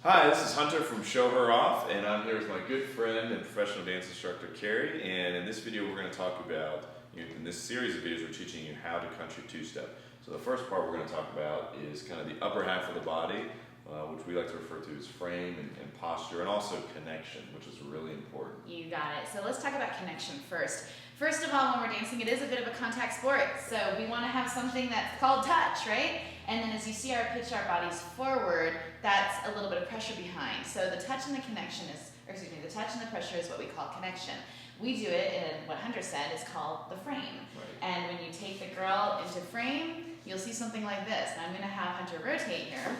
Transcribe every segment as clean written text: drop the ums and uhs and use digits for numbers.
Hi, this is Hunter from Show Her Off, and I'm here with my good friend and professional dance instructor, Keri. And in this video, we're going to talk about, in this series of videos, we're teaching you how to country two-step. So the first part we're going to talk about is kind of the upper half of the body, which we like to refer to as frame and posture, and also connection, which is really important. You got it. So let's talk about connection first. First of all, when we're dancing, it is a bit of a contact sport. So we want to have something that's called touch, right? And then as you see our pitch our bodies forward, that's a little bit of pressure behind. So the touch and the connection is, the touch and the pressure is what we call connection. We do it in what Hunter said is called the frame. Right. And when you take the girl into frame, you'll see something like this. And I'm going to have Hunter rotate here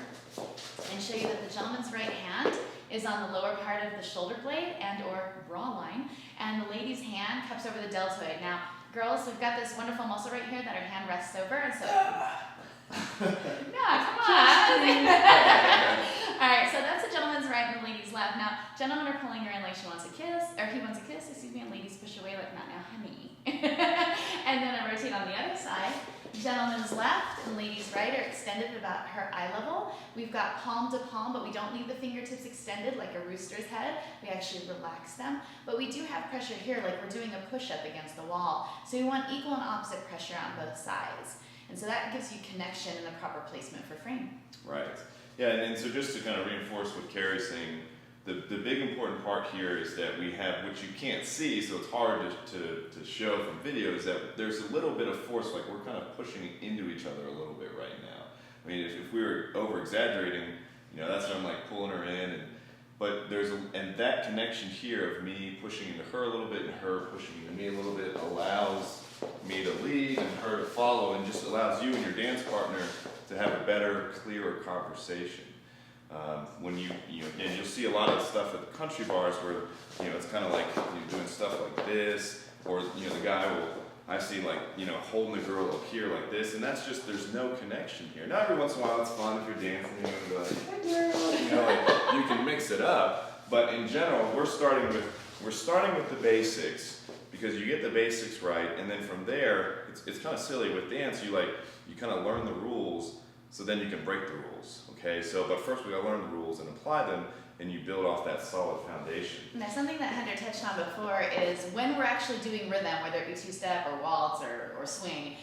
and show you that the gentleman's right hand is on the lower part of the shoulder blade and or bra line, and the lady's hand cups over the deltoid. Now, girls, we've got this wonderful muscle right here that our hand rests over, and so no, come on. Alright, so that's the gentleman's right and the lady's left. Now, gentlemen are pulling her in like she wants a kiss, or he wants a kiss, excuse me, and ladies push away like, not now, honey. And then I rotate on the other side. Gentleman's left and ladies' right are extended at about her eye level. We've got palm to palm, but we don't leave the fingertips extended like a rooster's head. We actually relax them. But we do have pressure here like we're doing a push-up against the wall. So we want equal and opposite pressure on both sides. And so that gives you connection and the proper placement for frame. Right. Yeah, and so just to kind of reinforce what Keri's saying, the big important part here is that we have, which you can't see, so it's hard to show from videos, that there's a little bit of force, like we're kind of pushing into each other a little bit right now. I mean, if we were over-exaggerating, that's when I'm like pulling her in, but and that connection here of me pushing into her a little bit and her pushing into me a little bit allows me to lead and her to follow, and just allows you and your dance partner to have a better, clearer conversation. When you'll see a lot of stuff at the country bars where, it's kind of like doing stuff like this, or, the guy will, I see like, holding the girl up here like this, and that's just, there's no connection here. Now every once in a while it's fun if you're dancing, like, you can mix it up, but in general, we're starting with the basics, because you get the basics right, and then from there, it's kind of silly with dance, you kind of learn the rules, so then you can break the rules, okay? So, but first we gotta learn the rules and apply them, and you build off that solid foundation. Now, something that Hunter touched on before is when we're actually doing rhythm, whether it be two-step or waltz or swing,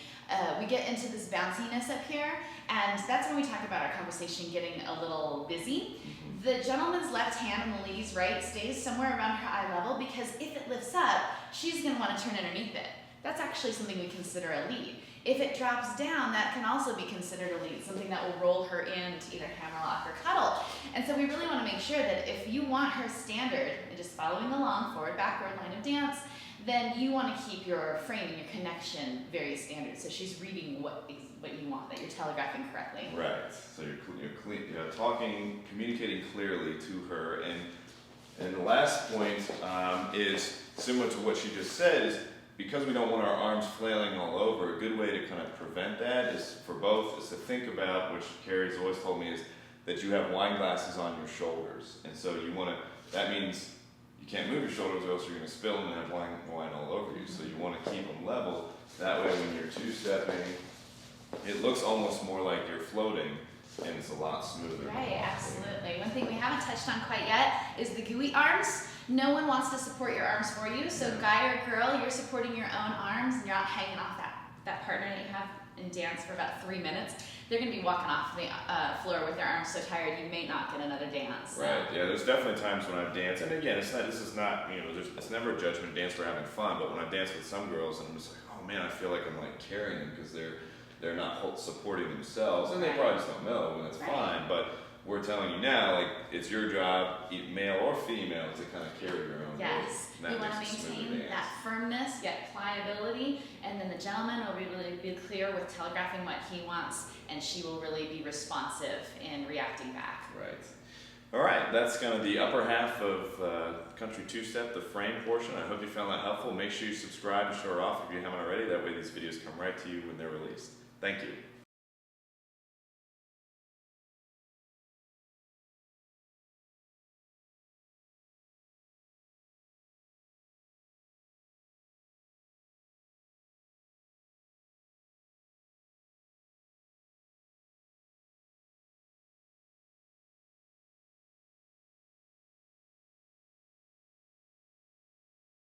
we get into this bounciness up here, and that's when we talk about our conversation getting a little busy. Mm-hmm. The gentleman's left hand and the lady's right stays somewhere around her eye level, because if it lifts up, she's gonna wanna turn underneath it. That's actually something we consider a lead. If it drops down, that can also be considered a lead, something that will roll her into either hammerlock or cuddle. And so we really want to make sure that if you want her standard, and just following along, forward, backward line of dance, then you want to keep your frame and your connection very standard. So she's reading what you want, that you're telegraphing correctly. Right. So you're talking, communicating clearly to her. And the last point is similar to what she just said, is because we don't want our arms flailing all over, a good way to kind of prevent that is to think about, which Keri's always told me, is that you have wine glasses on your shoulders. And so that means you can't move your shoulders or else you're going to spill them and have wine all over you. So you want to keep them level. That way when you're two-stepping, it looks almost more like you're floating, and it's a lot smoother. Right, absolutely. One thing we haven't touched on quite yet is the gooey arms. No one wants to support your arms for you, so guy or girl, you're supporting your own arms, and you're not hanging off that partner that you have in dance for about 3 minutes. They're going to be walking off the floor with their arms so tired you may not get another dance. So. Right, yeah, there's definitely times when I've danced, and again, it's never a judgment dance for having fun, but when I've danced with some girls, and I'm just like, oh man, I feel like I'm like carrying them because they're not supporting themselves, and they probably just don't know, and that's fine, but we're telling you now, like, it's your job, male or female, to kind of carry your own. Yes, you want to maintain that firmness, yet pliability, and then the gentleman will really be clear with telegraphing what he wants, and she will really be responsive in reacting back. Right. All right, that's kind of the upper half of Country Two-Step, the frame portion. I hope you found that helpful. Make sure you subscribe and show her off if you haven't already. That way these videos come right to you when they're released. Thank you.